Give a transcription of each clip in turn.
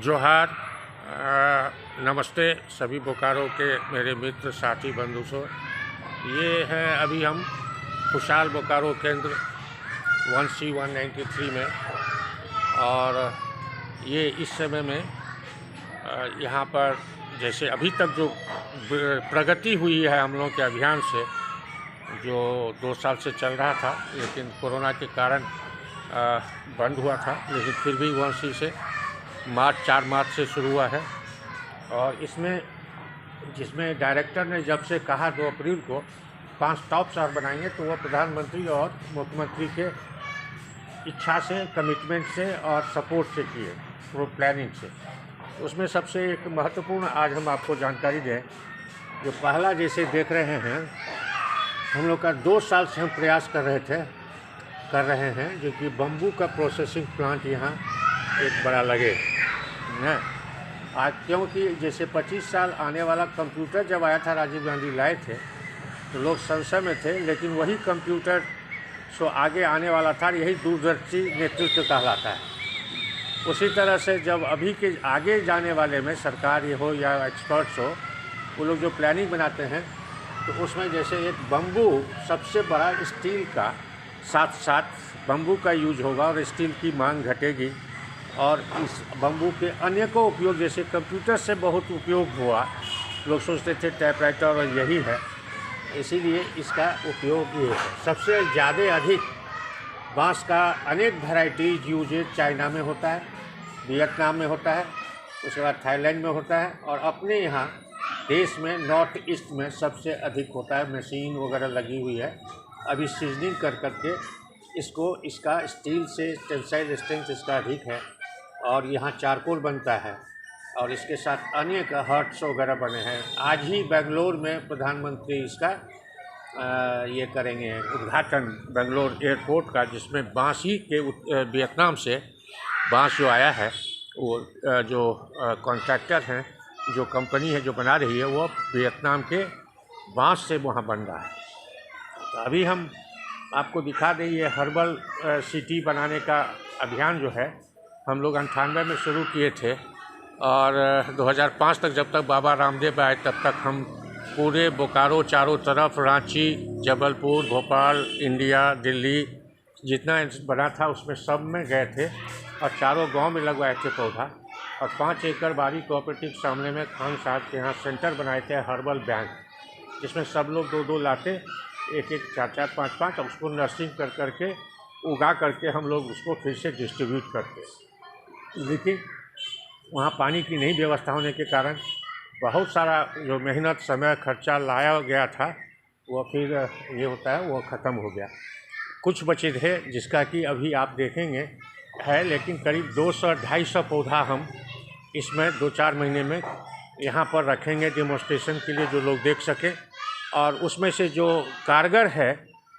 जोहार। नमस्ते सभी बोकारो के मेरे मित्र साथी बंधुओं। ये है अभी हम खुशहाल बोकारो केंद्र 1C193 में, और ये इस समय में यहाँ पर जैसे अभी तक जो प्रगति हुई है हम लोगों के अभियान से, जो 2 साल से चल रहा था, लेकिन कोरोना के कारण बंद हुआ था, लेकिन फिर भी 1C से 4 मार्च से शुरू हुआ है। और जिसमें डायरेक्टर ने जब से कहा 2 अप्रैल को 5 टॉप शहर बनाएंगे, तो वह प्रधानमंत्री और मुख्यमंत्री के इच्छा से, कमिटमेंट से और सपोर्ट से किए, प्रो प्लानिंग से। उसमें सबसे एक महत्वपूर्ण आज हम आपको जानकारी दें, जो पहला जैसे देख रहे हैं, हम लोग का 2 साल से हम प्रयास कर रहे हैं जो कि बम्बू का प्रोसेसिंग प्लांट यहाँ एक बड़ा लगे ना। आज क्योंकि जैसे 25 साल आने वाला कंप्यूटर जब आया था, राजीव गांधी लाए थे, तो लोग संशय में थे, लेकिन वही कंप्यूटर सो आगे आने वाला था। यही दूरदर्शी नेतृत्व कहलाता है। उसी तरह से जब अभी के आगे जाने वाले में सरकार ये हो या एक्सपर्ट्स हो, वो लोग जो प्लानिंग बनाते हैं, तो उसमें जैसे एक बम्बू सबसे बड़ा, स्टील का साथ साथ बम्बू का यूज होगा और स्टील की मांग घटेगी। और इस बम्बू के अनेकों उपयोग, जैसे कंप्यूटर से बहुत उपयोग हुआ, लोग सोचते थे टाइपराइटर और यही है, इसीलिए इसका उपयोग ये है। सबसे ज़्यादा अधिक बांस का अनेक वैरायटीज यूजेज चाइना में होता है, वियतनाम में होता है, उसके बाद थाईलैंड में होता है, और अपने यहाँ देश में नॉर्थ ईस्ट में सबसे अधिक होता है। मशीन वगैरह लगी हुई है, अभी सीजनिंग कर करके इसका स्टील से टेंसाइल स्ट्रेंथ इसका अधिक है, और यहाँ चारकोल बनता है, और इसके साथ अनेक हट्स वगैरह बने हैं। आज ही बेंगलोर में प्रधानमंत्री इसका ये करेंगे उद्घाटन, बेंगलोर एयरपोर्ट का, जिसमें बांस ही के वियतनाम से बांस जो आया है, वो जो कॉन्ट्रैक्टर हैं, जो कंपनी है जो बना रही है, वो वियतनाम के बांस से वहाँ बन रहा है। तो अभी हम आपको दिखा दें, ये हर्बल सिटी बनाने का अभियान जो है, हम लोग 98 में शुरू किए थे, और 2005 तक, जब तक बाबा रामदेव आए, तब तक हम पूरे बोकारो चारों तरफ, रांची, जबलपुर, भोपाल, इंडिया, दिल्ली, जितना बना था उसमें सब में गए थे, और चारों गांव में लगवाए थे पौधा। और 5 एकड़ बारी कोऑपरेटिव सामने में खान साहब के यहाँ सेंटर बनाए थे, हर्बल बैंक, जिसमें सब लोग 2-2 लाते, 1-1, 4-4, 5-5, और उसको नर्सिंग कर करके, उगा करके हम लोग उसको फिर से डिस्ट्रीब्यूट करते। लेकिन वहाँ पानी की नहीं व्यवस्था होने के कारण बहुत सारा जो मेहनत, समय, खर्चा लाया गया था, वो फिर ये होता है, वो ख़त्म हो गया। कुछ बचे थे, जिसका कि अभी आप देखेंगे है, लेकिन करीब 200-250 पौधा हम इसमें 2-4 महीने में यहाँ पर रखेंगे डेमोन्स्ट्रेशन के लिए, जो लोग देख सकें। और उसमें से जो कारगर है,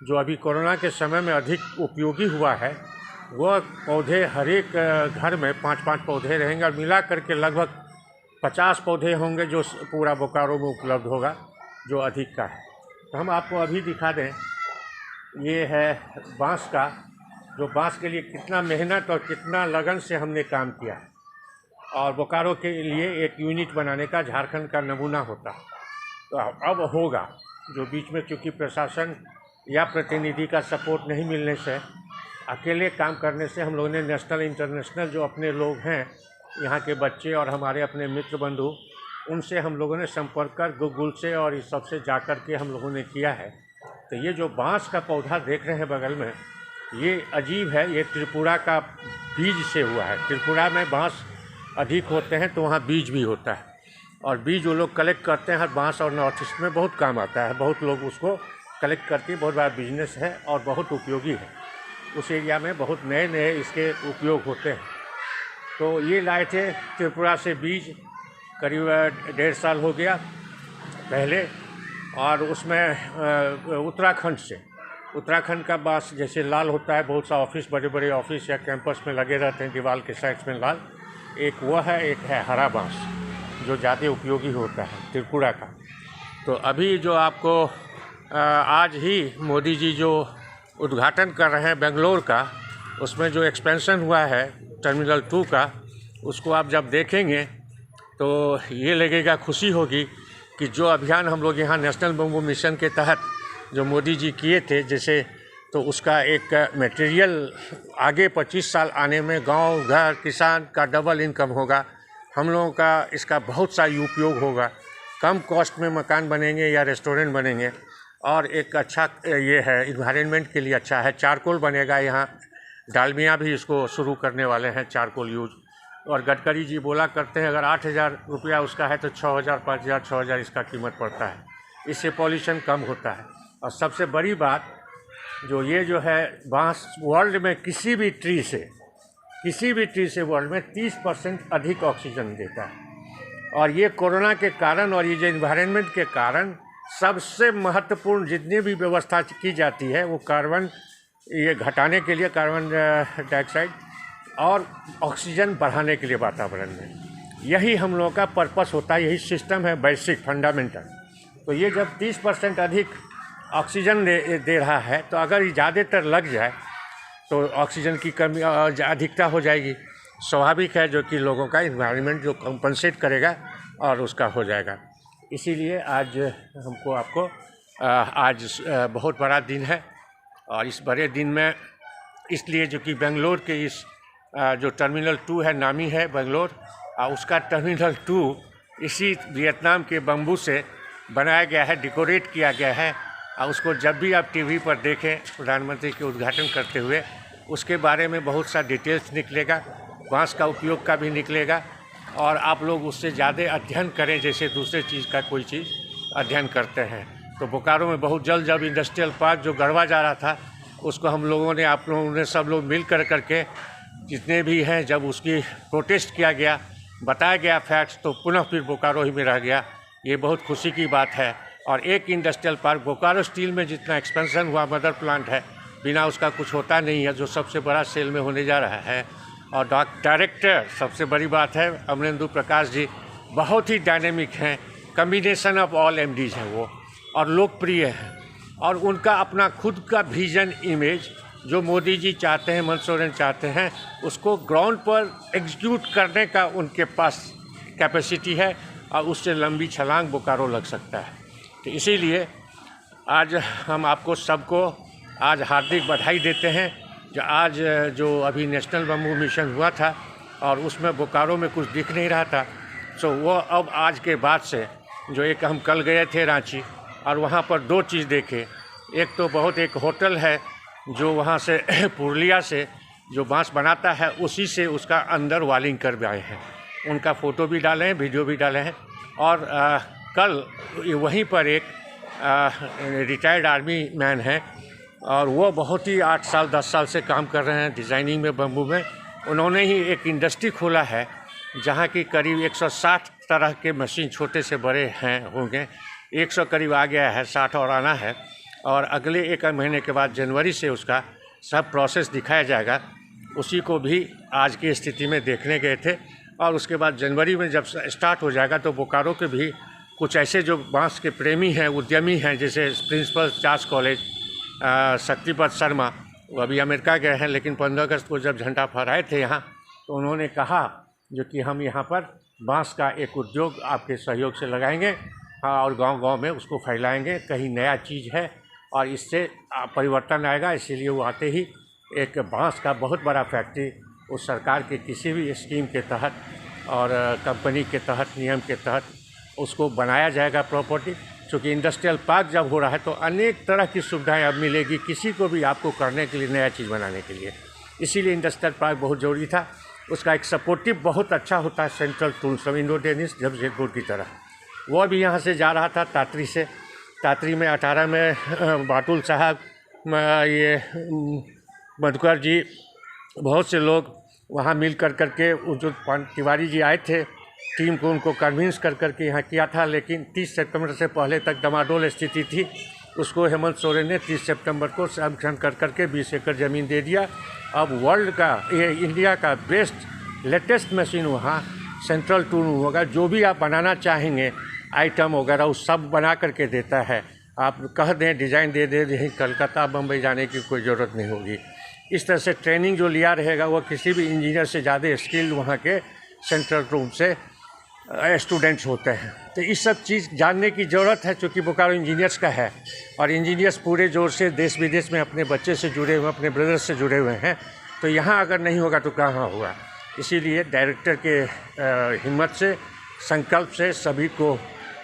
जो अभी कोरोना के समय में अधिक उपयोगी हुआ है, वह पौधे हर एक घर में 5-5 पौधे रहेंगे, और मिला करके लगभग 50 पौधे होंगे, जो पूरा बोकारो में उपलब्ध होगा, जो अधिक का है। तो हम आपको अभी दिखा दें, ये है बांस का, जो बांस के लिए कितना मेहनत और कितना लगन से हमने काम किया है, और बोकारो के लिए एक यूनिट बनाने का झारखंड का नमूना होता है। तो अब होगा, जो बीच में चूँकि प्रशासन या प्रतिनिधि का सपोर्ट नहीं मिलने से, अकेले काम करने से, हम लोगों ने नेशनल इंटरनेशनल जो अपने लोग हैं, यहाँ के बच्चे और हमारे अपने मित्र बंधु, उनसे हम लोगों ने संपर्क कर गूगल से और इस सब से जा कर के हम लोगों ने किया है। तो ये जो बांस का पौधा देख रहे हैं बगल में, ये अजीब है, ये त्रिपुरा का बीज से हुआ है। त्रिपुरा में बांस अधिक होते हैं, तो वहाँ बीज भी होता है, और बीज वो लोग कलेक्ट करते हैं। हर बांस और नॉर्थ ईस्ट में बहुत काम आता है, बहुत लोग उसको कलेक्ट करके, बहुत बड़ा बिजनेस है और बहुत उपयोगी है। उस एरिया में बहुत नए इसके उपयोग होते हैं। तो ये लाए थे त्रिपुरा से बीज, करीब 1.5 साल हो गया पहले, और उसमें उत्तराखंड का बांस जैसे लाल होता है, बहुत सा ऑफिस, बड़े बड़े ऑफिस या कैंपस में लगे रहते हैं, दीवार के साइड्स में लाल, एक वो है, एक है हरा बांस, जो ज़्यादा उपयोगी होता है त्रिपुरा का। तो अभी जो आपको आज ही मोदी जी जो उद्घाटन कर रहे हैं बेंगलोर का, उसमें जो एक्सपेंशन हुआ है टर्मिनल 2 का, उसको आप जब देखेंगे तो ये लगेगा, खुशी होगी कि जो अभियान हम लोग यहाँ नेशनल बम्बू मिशन के तहत जो मोदी जी किए थे, जैसे तो उसका एक मटेरियल आगे 25 साल आने में गांव घर किसान का डबल इनकम होगा। हम लोगों का इसका बहुत सा उपयोग होगा। कम कॉस्ट में मकान बनेंगे या रेस्टोरेंट बनेंगे, और एक अच्छा ये है इन्वायरमेंट के लिए अच्छा है। चारकोल बनेगा यहाँ, डालमिया भी इसको शुरू करने वाले हैं चारकोल यूज। और गडकरी जी बोला करते हैं अगर 8,000 रुपया उसका है तो 6,000 5,000 6,000 इसका कीमत पड़ता है। इससे पॉल्यूशन कम होता है। और सबसे बड़ी बात जो ये जो है बांस वर्ल्ड में किसी भी ट्री से वर्ल्ड में 30% अधिक ऑक्सीजन देता है। और ये कोरोना के कारण और ये जो इन्वायरमेंट के कारण सबसे महत्वपूर्ण जितनी भी व्यवस्था की जाती है वो कार्बन ये घटाने के लिए, कार्बन डाइऑक्साइड और ऑक्सीजन बढ़ाने के लिए वातावरण में, यही हम लोगों का पर्पस होता है। यही सिस्टम है बेसिक फंडामेंटल। तो ये जब 30% अधिक ऑक्सीजन दे रहा है तो अगर ये ज़्यादातर लग जाए तो ऑक्सीजन की कमी अधिकता हो जाएगी। स्वाभाविक है जो कि लोगों का इन्वायरमेंट जो कंपनसेट करेगा और उसका हो जाएगा। इसीलिए आज हमको आपको आज बहुत बड़ा दिन है। और इस बड़े दिन में इसलिए जो कि बेंगलोर के इस जो टर्मिनल 2 है, नामी है बेंगलोर, उसका टर्मिनल 2 इसी वियतनाम के बम्बू से बनाया गया है, डेकोरेट किया गया है। और उसको जब भी आप टीवी पर देखें प्रधानमंत्री के उद्घाटन करते हुए, उसके बारे में बहुत सा डिटेल्स निकलेगा, बांस का उपयोग का भी निकलेगा। और आप लोग उससे ज़्यादा अध्ययन करें जैसे दूसरे चीज़ का कोई चीज़ अध्ययन करते हैं। तो बोकारो में बहुत जल्द जब इंडस्ट्रियल पार्क जो गढ़वा जा रहा था उसको हम लोगों ने, आप लोगों ने, सब लोग मिल करके जितने भी हैं, जब उसकी प्रोटेस्ट किया गया, बताया गया फैक्ट्स, तो पुनः फिर बोकारो ही में रह गया। ये बहुत खुशी की बात है। और एक इंडस्ट्रियल पार्क बोकारो स्टील में जितना एक्सपेंशन हुआ, मदर प्लांट है, बिना उसका कुछ होता नहीं है, जो सबसे बड़ा सेल में होने जा रहा है। और डायरेक्टर सबसे बड़ी बात है अमरेंदु प्रकाश जी, बहुत ही डायनेमिक हैं, कम्बिनेशन ऑफ ऑल एमडीज हैं वो, और लोकप्रिय हैं। और उनका अपना खुद का विजन इमेज जो मोदी जी चाहते हैं, हेमंत सोरेन चाहते हैं, उसको ग्राउंड पर एग्जीक्यूट करने का उनके पास कैपेसिटी है। और उससे लंबी छलांग बोकारो लग सकता है। तो इसीलिए आज हम आपको सबको आज हार्दिक बधाई देते हैं। जो आज जो अभी नेशनल बम्बू मिशन हुआ था और उसमें बोकारो में कुछ दिख नहीं रहा था, सो वो अब आज के बाद से जो एक हम कल गए थे रांची और वहाँ पर 2 चीज़ देखे। एक तो बहुत एक होटल है जो वहाँ से पुरुलिया से जो बांस बनाता है उसी से उसका अंदर वालिंग कर आए हैं। उनका फ़ोटो भी डाले हैं, वीडियो भी डाले हैं। और कल वहीं पर एक रिटायर्ड आर्मी मैन है और वो बहुत ही 8 साल 10 साल से काम कर रहे हैं डिज़ाइनिंग में, बम्बू में। उन्होंने ही एक इंडस्ट्री खोला है जहाँ की करीब 160 तरह के मशीन, छोटे से बड़े हैं होंगे, 100 करीब आ गया है, 60 और आना है। और अगले 1 महीने के बाद जनवरी से उसका सब प्रोसेस दिखाया जाएगा। उसी को भी आज की स्थिति में देखने गए थे। और उसके बाद जनवरी में जब स्टार्ट हो जाएगा तो बोकारो के भी कुछ ऐसे जो बांस के प्रेमी हैं, उद्यमी हैं, जैसे प्रिंसिपल चार्ल्स कॉलेज शक्तिपत शर्मा, वो अभी अमेरिका गए हैं, लेकिन 15 अगस्त को जब झंडा फहराए थे यहाँ, तो उन्होंने कहा जो कि हम यहाँ पर बांस का एक उद्योग आपके सहयोग से लगाएंगे और गांव-गांव में उसको फैलाएंगे। कहीं नया चीज़ है और इससे परिवर्तन आएगा। इसीलिए वो आते ही एक बांस का बहुत बड़ा फैक्ट्री उस सरकार के किसी भी स्कीम के तहत और कंपनी के तहत, नियम के तहत उसको बनाया जाएगा प्रॉपर्टी। क्योंकि इंडस्ट्रियल पार्क जब हो रहा है तो अनेक तरह की सुविधाएं अब मिलेगी किसी को भी आपको करने के लिए, नया चीज़ बनाने के लिए। इसीलिए इंडस्ट्रियल पार्क बहुत ज़रूरी था। उसका एक सपोर्टिव बहुत अच्छा होता है central tools, Indo Danish Jamshedpur की तरह। वो भी यहाँ से जा रहा था तात्री से। तात्री में 18 में बाटुल साहब, ये मधुकर जी, बहुत से लोग वहाँ मिल करके जो तिवारी जी आए थे टीम को, उनको कन्विंस करके यहाँ किया था। लेकिन 30 सितंबर से पहले तक डमाडोल स्थिति थी। उसको हेमंत सोरेन ने 30 सितंबर को सैंक्शन करके 20 एकड़ ज़मीन दे दिया। अब वर्ल्ड का, ये इंडिया का बेस्ट लेटेस्ट मशीन वहाँ सेंट्रल टूल होगा। जो भी आप बनाना चाहेंगे आइटम वगैरह वो सब बना करके देता है। आप कह दें डिज़ाइन दे दे, कलकत्ता बम्बई जाने की कोई ज़रूरत नहीं होगी। इस तरह से ट्रेनिंग जो लिया रहेगा वो किसी भी इंजीनियर से ज़्यादा स्किल्ड वहाँ के सेंट्रल रूम से स्टूडेंट्स होते हैं। तो इस सब चीज़ जानने की ज़रूरत है, चूँकि बोकारो इंजीनियर्स का है और इंजीनियर्स पूरे जोर से देश विदेश में अपने बच्चे से जुड़े हुए, अपने ब्रदर्स से जुड़े हुए हैं। तो यहाँ अगर नहीं होगा तो कहाँ होगा। इसीलिए डायरेक्टर के हिम्मत से, संकल्प से सभी को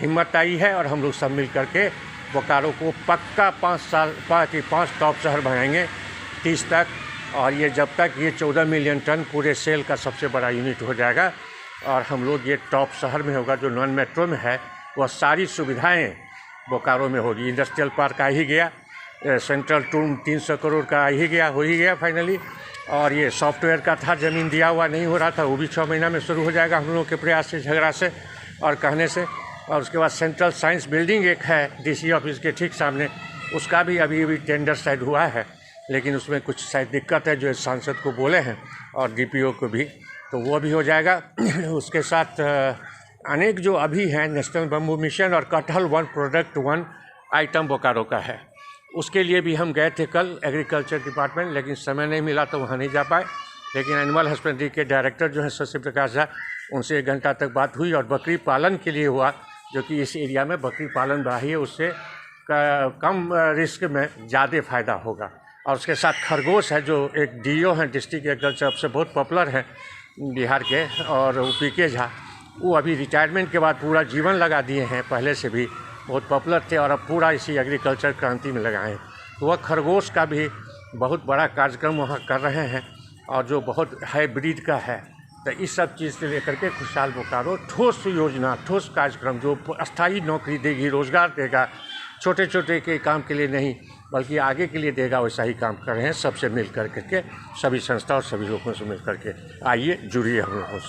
हिम्मत आई है और हम लोग सब मिल करके बोकारो को पक्का 5 टॉप शहर बनाएंगे 30 तक। और ये जब तक ये 14 मिलियन टन पूरे सेल का सबसे बड़ा यूनिट हो जाएगा और हम लोग ये टॉप शहर में होगा। जो नॉन मेट्रो में है वह सारी सुविधाएं बोकारो में होगी। इंडस्ट्रियल पार्क आ ही गया, सेंट्रल टूम 300 करोड़ का आ ही गया, हो ही गया फाइनली। और ये सॉफ्टवेयर का था, ज़मीन दिया हुआ नहीं हो रहा था, वो भी 6 महीना में शुरू हो जाएगा हम लोगों के प्रयास से, झगड़ा से और कहने से। और उसके बाद सेंट्रल साइंस बिल्डिंग एक है डीसी ऑफिस के ठीक सामने, उसका भी अभी टेंडर शायद हुआ है, लेकिन उसमें कुछ शायद दिक्कत है जो सांसद को बोले हैं और डीपीओ को भी, तो वो भी हो जाएगा। उसके साथ अनेक जो अभी हैं, नेशनल बम्बू मिशन और कटहल 1 प्रोडक्ट 1 आइटम बोकारो का है, उसके लिए भी हम गए थे कल एग्रीकल्चर डिपार्टमेंट, लेकिन समय नहीं मिला तो वहाँ नहीं जा पाए। लेकिन एनिमल हस्बेंड्री के डायरेक्टर जो हैं शशि प्रकाश झा, उनसे 1 घंटा तक बात हुई और बकरी पालन के लिए हुआ, जो कि इस एरिया में बकरी पालन बढ़ाइए, उससे कम रिस्क में ज़्यादा फ़ायदा होगा। और उसके साथ खरगोश है, जो एक डीओ हैं डिस्ट्रिक्ट एग्रीकल्चर से, बहुत पॉपुलर हैं बिहार के, और वो पीके झा, वो अभी रिटायरमेंट के बाद पूरा जीवन लगा दिए हैं, पहले से भी बहुत पॉपुलर थे और अब पूरा इसी एग्रीकल्चर क्रांति में लगाए हैं। तो वह खरगोश का भी बहुत बड़ा कार्यक्रम वहाँ कर रहे हैं और जो बहुत हाई ब्रीड का है। तो इस सब चीज़ से लेकर के खुशहाल बोकारो ठोस योजना, ठोस कार्यक्रम जो अस्थायी नौकरी देगी, रोज़गार देगा, छोटे छोटे के काम के लिए नहीं बल्कि आगे के लिए देगा, वैसा ही काम कर रहे हैं सबसे मिल कर के, सभी संस्था और सभी लोगों से मिल करके। आइए जुड़िए हम लोगों से।